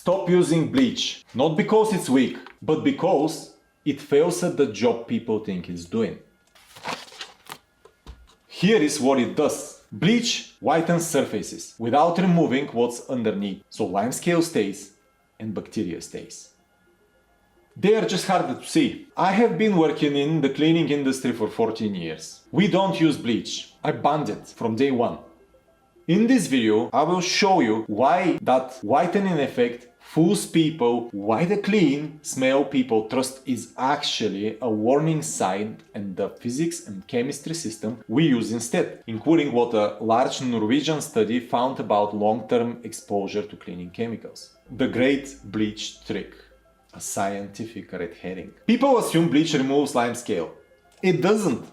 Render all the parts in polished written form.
Stop using bleach. Not because it's weak, but because it fails at the job people think it's doing. Here is what it does. Bleach whitens surfaces without removing what's underneath. So limescale stays and bacteria stays. They are just harder to see. I have been working in the cleaning industry for 14 years. We don't use bleach. I banned it from day one. In this video, I will show you why that whitening effect fools people, why the clean smell people trust is actually a warning sign, and the physics and chemistry system we use instead, including what a large Norwegian study found about long-term exposure to cleaning chemicals. The great bleach trick. A scientific red herring. People assume bleach removes limescale. It doesn't.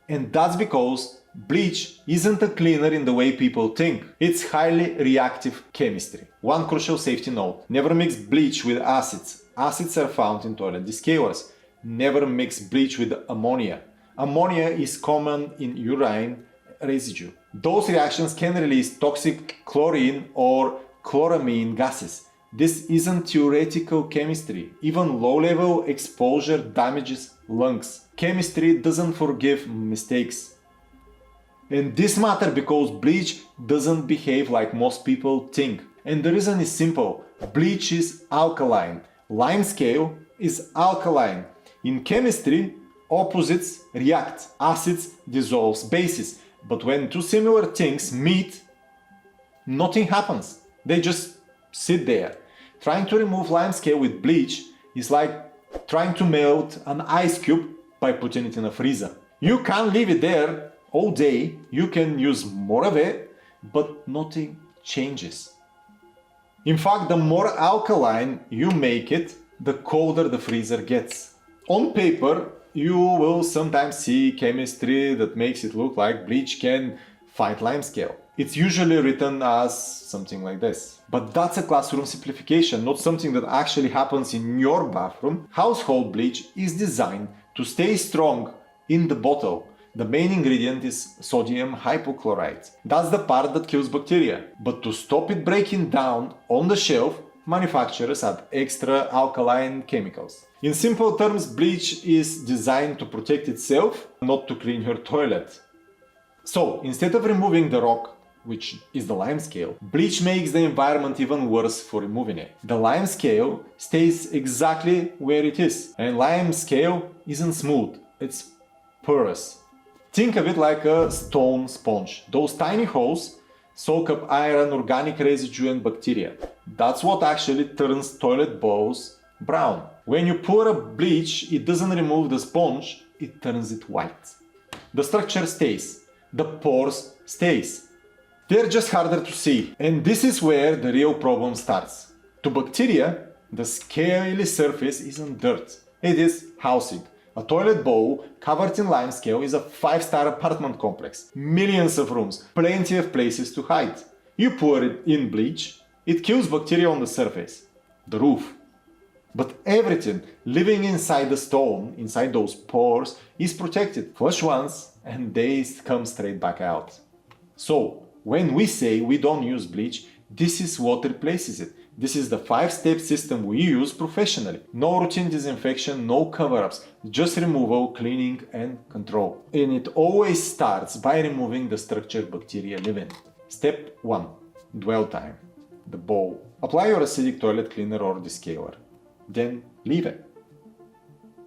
And that's because bleach isn't a cleaner in the way people think. It's highly reactive chemistry. One crucial safety note: never mix bleach with acids. Acids are found in toilet descalers. Never mix bleach with ammonia. Ammonia is common in urine residue. Those reactions can release toxic chlorine or chloramine gases. This isn't theoretical chemistry. Even low-level exposure damages lungs. Chemistry doesn't forgive mistakes. And this matters because bleach doesn't behave like most people think. And the reason is simple. Bleach is alkaline. Limescale is alkaline. In chemistry, opposites react. Acids dissolve bases. But when two similar things meet, nothing happens. They just sit there. Trying to remove limescale with bleach is like trying to melt an ice cube by putting it in a freezer. You can't leave it there all day, you can use more of it, but nothing changes. In fact, the more alkaline you make it, the colder the freezer gets. On paper, you will sometimes see chemistry that makes it look like bleach can fight limescale. It's usually written as something like this. But that's a classroom simplification, not something that actually happens in your bathroom. Household bleach is designed to stay strong in the bottle. The main ingredient is sodium hypochlorite. That's the part that kills bacteria. But to stop it breaking down on the shelf, manufacturers add extra alkaline chemicals. In simple terms, bleach is designed to protect itself, not to clean your toilet. So, instead of removing the rock, which is the limescale, bleach makes the environment even worse for removing it. The limescale stays exactly where it is, and limescale isn't smooth, it's porous. Think of it like a stone sponge. Those tiny holes soak up iron, organic residue and bacteria. That's what actually turns toilet bowls brown. When you pour a bleach, it doesn't remove the sponge, it turns it white. The structure stays, the pores stays. They're just harder to see, and this is where the real problem starts. To bacteria, the scaly surface isn't dirt, it is housing. A toilet bowl covered in limescale is a 5-star apartment complex. Millions of rooms, plenty of places to hide. You pour it in bleach, it kills bacteria on the surface, the roof. But everything living inside the stone, inside those pores, is protected. Flush once and they come straight back out. So, when we say we don't use bleach, this is what replaces it. This is the 5-step system we use professionally. No routine disinfection, no cover-ups, just removal, cleaning and control. And it always starts by removing the structure bacteria live in. Step 1. Dwell time. The bowl. Apply your acidic toilet cleaner or descaler. Then leave it.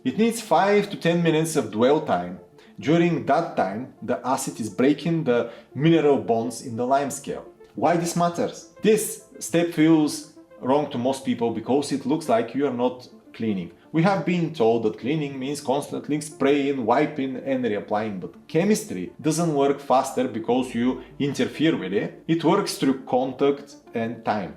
It needs 5 to 10 minutes of dwell time. During that time, the acid is breaking the mineral bonds in the limescale. Why this matters? This step feels wrong to most people because it looks like you are not cleaning. We have been told that cleaning means constantly spraying, wiping and reapplying, but chemistry doesn't work faster because you interfere with it. It works through contact and time.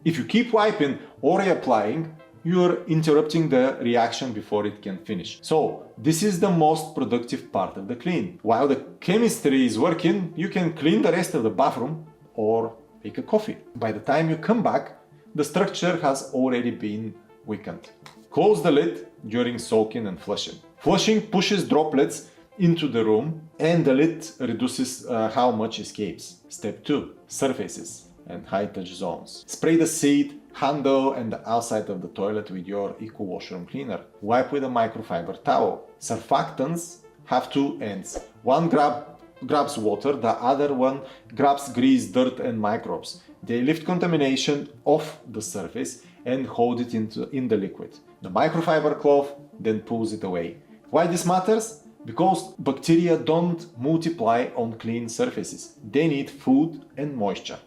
If you keep wiping or reapplying, you're interrupting the reaction before it can finish. So, this is the most productive part of the clean. While the chemistry is working, you can clean the rest of the bathroom or make a coffee. By the time you come back, the structure has already been weakened. Close the lid during soaking and flushing. Flushing pushes droplets into the room and the lid reduces how much escapes. Step 2. Surfaces and high touch zones. Spray the seat Handle and the outside of the toilet with your eco-washroom cleaner. Wipe with a microfiber towel. Surfactants have two ends. One grabs water, the other one grabs grease, dirt and microbes. They lift contamination off the surface and hold it in the liquid. The microfiber cloth then pulls it away. Why this matters? Because bacteria don't multiply on clean surfaces. They need food and moisture.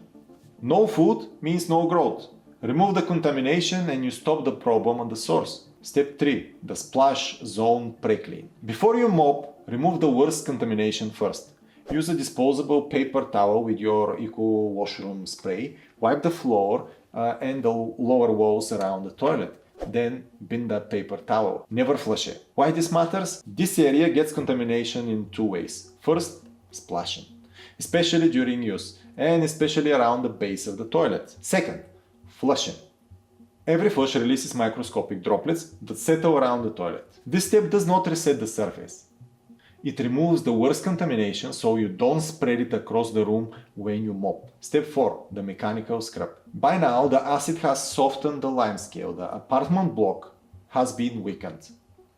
No food means no growth. Remove the contamination and you stop the problem at the source. Step 3. The splash zone pre-clean. Before you mop, remove the worst contamination first. Use a disposable paper towel with your eco-washroom spray. Wipe the floor and the lower walls around the toilet. Then bin the paper towel. Never flush it. Why this matters? This area gets contamination in two ways. First, splashing, especially during use and especially around the base of the toilet. Second, flushing. Every flush releases microscopic droplets that settle around the toilet. This step does not reset the surface. It removes the worst contamination so you don't spread it across the room when you mop. Step 4. The mechanical scrub. By now, the acid has softened the limescale. The apartment block has been weakened.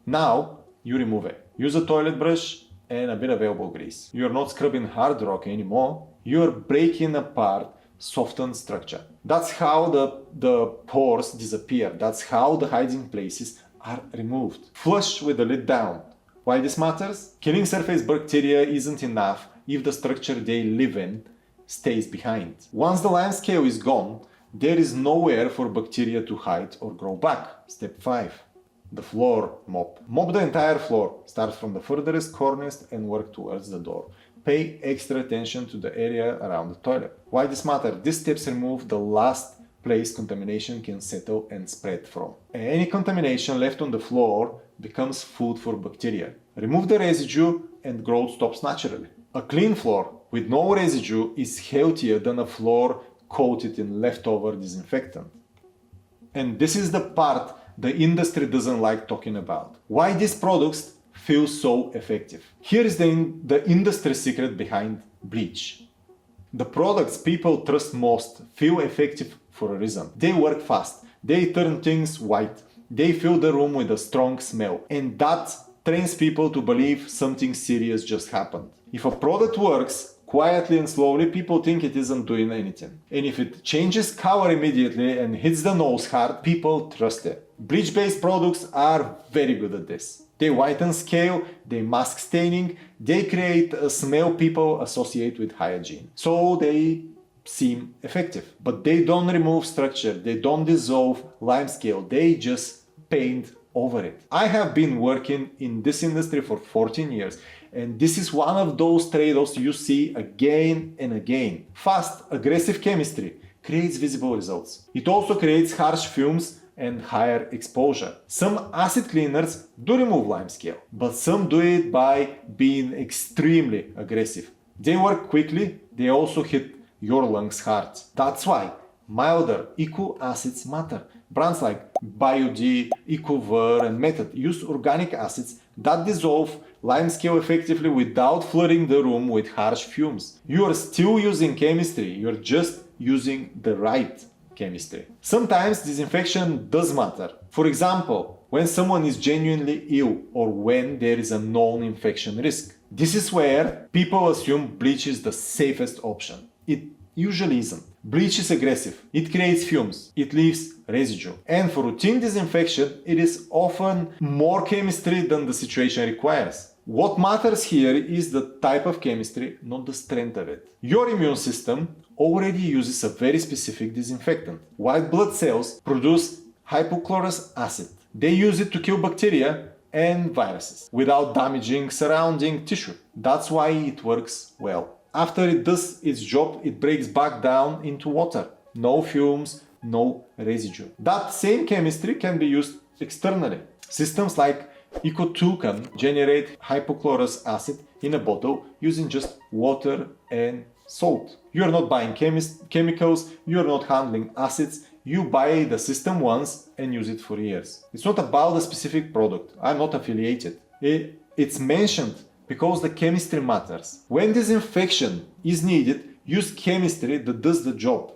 Now, you remove it. Use a toilet brush and a bit of elbow grease. You're not scrubbing hard rock anymore. You're breaking apart softened structure. That's how the pores disappear. That's how the hiding places are removed. Flush with the lid down. Why this matters? Killing surface bacteria isn't enough if the structure they live in stays behind. Once the limescale is gone, there is nowhere for bacteria to hide or grow back. Step 5. The floor mop. Mop the entire floor. Start from the furthest corners and work towards the door. Pay extra attention to the area around the toilet. Why this matters? These steps remove the last place contamination can settle and spread from. Any contamination left on the floor becomes food for bacteria. Remove the residue and growth stops naturally. A clean floor with no residue is healthier than a floor coated in leftover disinfectant. And this is the part the industry doesn't like talking about. Why these products feel so effective. Here is the industry secret behind Bleach. The products people trust most feel effective for a reason. They work fast, they turn things white, they fill the room with a strong smell, and that trains people to believe something serious just happened. If a product works quietly and slowly, people think it isn't doing anything. And if it changes color immediately and hits the nose hard, people trust it. Bleach-based products are very good at this. They whiten scale, they mask staining, they create a smell people associate with hygiene. So they seem effective. But they don't remove structure, they don't dissolve limescale, they just paint over it. I have been working in this industry for 14 years, and this is one of those trade-offs you see again and again. Fast, aggressive chemistry creates visible results. It also creates harsh fumes and higher exposure. Some acid cleaners do remove limescale, but some do it by being extremely aggressive. They work quickly, they also hit your lungs hard. That's why milder eco acids matter. Brands like BioD, EcoVer and Method use organic acids that dissolve limescale effectively without flooding the room with harsh fumes. You are still using chemistry, you're just using the right chemistry. Sometimes disinfection does matter. For example, when someone is genuinely ill or when there is a known infection risk. This is where people assume bleach is the safest option. It usually isn't. Bleach is aggressive. It creates fumes. It leaves residue. And for routine disinfection, it is often more chemistry than the situation requires. What matters here is the type of chemistry, not the strength of it. Your immune system already uses a very specific disinfectant. White blood cells produce hypochlorous acid. They use it to kill bacteria and viruses without damaging surrounding tissue. That's why it works well. After it does its job, it breaks back down into water. No fumes, no residue. That same chemistry can be used externally. Systems like Eco2 can generate hypochlorous acid in a bottle using just water and salt. You're not buying chemicals, you're not handling acids, you buy the system once and use it for years. It's not about a specific product, I'm not affiliated. It's mentioned because the chemistry matters. When disinfection is needed, use chemistry that does the job.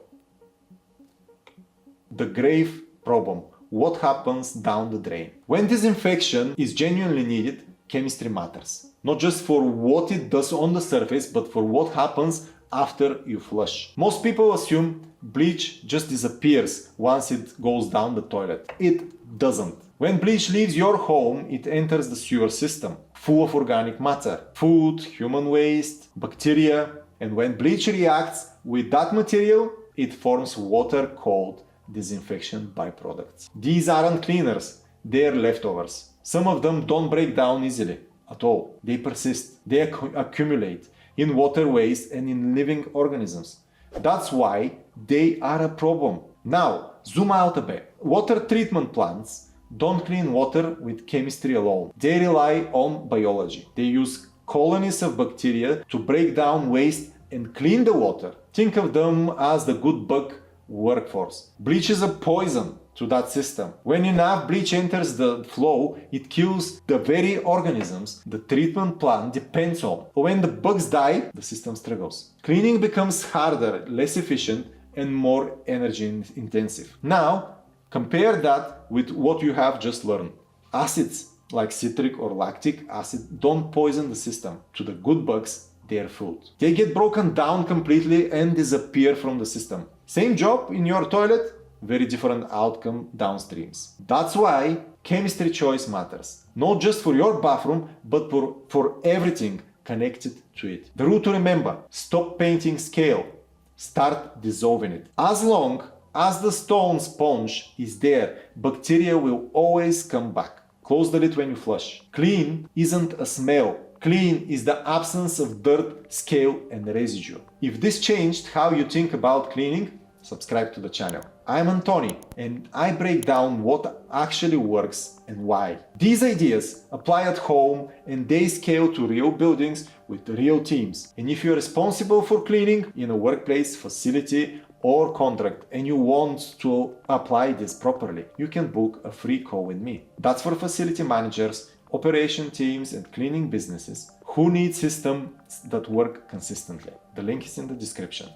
the grave problem. What happens down the drain? When disinfection is genuinely needed, chemistry matters. Not just for what it does on the surface, but for what happens after you flush. Most people assume bleach just disappears once it goes down the toilet. It doesn't. When bleach leaves your home, it enters the sewer system, full of organic matter, food, human waste, bacteria, and when bleach reacts with that material, it forms water called disinfection byproducts. These aren't cleaners, they're leftovers. Some of them don't break down easily at all. They persist, they accumulate in water waste and in living organisms. That's why they are a problem. Now, zoom out a bit. Water treatment plants don't clean water with chemistry alone. They rely on biology. They use colonies of bacteria to break down waste and clean the water. Think of them as the good bug workforce. Bleach is a poison to that system. When enough bleach enters the flow, it kills the very organisms the treatment plant depends on. When the bugs die, the system struggles. Cleaning becomes harder, less efficient, and more energy intensive. Now, compare that with what you have just learned. Acids like citric or lactic acid don't poison the system. To the good bugs, they are food. They get broken down completely and disappear from the system. Same job in your toilet, very different outcome downstreams. That's why chemistry choice matters. Not just for your bathroom, but for everything connected to it. The rule to remember: stop painting scale, start dissolving it. As long as the stone sponge is there, bacteria will always come back. Close the lid when you flush. Clean isn't a smell. Clean is the absence of dirt, scale, and residue. If this changed how you think about cleaning, subscribe to the channel. I'm Antoni, and I break down what actually works and why. These ideas apply at home and they scale to real buildings with real teams. And if you're responsible for cleaning in a workplace, facility, or contract and you want to apply this properly, you can book a free call with me. That's for facility managers, operation teams, and cleaning businesses who need systems that work consistently. The link is in the description.